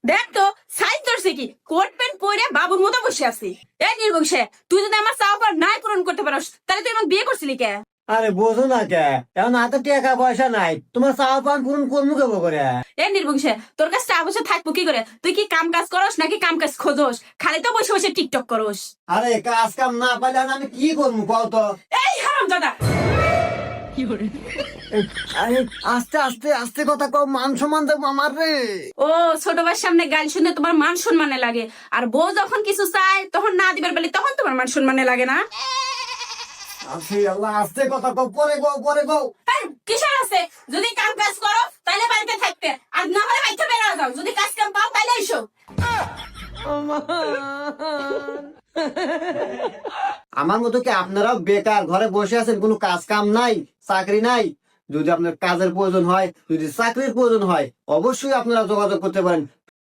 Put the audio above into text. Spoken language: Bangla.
দেখ তো সাইজ ধরছে কি, কোট প্যান্ট পরে বাবুর মতো বসে আছি। এই নির্বংশে, তুই যদি আমার চাওয়া পাওয়া নাই পূরণ করতে পারস তাহলে তুই আমাকে বিয়ে করছিলি কে? আরে বোঝো না কে, এখন হাতে টাকা পয়সা নাই, তোমার চাওয়া পান পূরণ করবো কেবো করে? এই নির্বংশে, তোর কাছে টাকা পয়সা থাকবো কি করে? তুই কি কাম কাজ করস নাকি কাম কাজ খোঁজস? খালি তো বসে বসে টিকটক করস। আরে কাজ কাম না পাইলে এখন আমি কি করবো কও তো? এই হারামজাদা! আরে আস্তে আস্তে আস্তে কথা কও, মান সম্মান দেবো আমার রে। ও, ছোট ভাইয়ের সামনে গাল শুনে তোমার মান সম্মানে লাগে, আর বউ যখন কিছু চায় তখন না দিবার বলে তখন তোমার মান সম্মানে লাগে না? আছি আল্লাহ, আস্তে কথা কও, পরে কও পরে কও। এই, কিসের আছে? যদি কাম কাজ করো তাহলে বাড়িতে থাকতে, আর না হলে বাইরে বেড়া যাও। যদি কাজ কাম পাও তাহলে এসো। আমার মতো কি আপনারাও বেকার ঘরে বসে আছেন, কোনো কাজ কাম নাই, চাকরি নাই? যদি আপনার কাজের প্রয়োজন হয়, যদি চাকরির প্রয়োজন হয়, অবশ্যই আপনারা যোগাযোগ করতে পারেন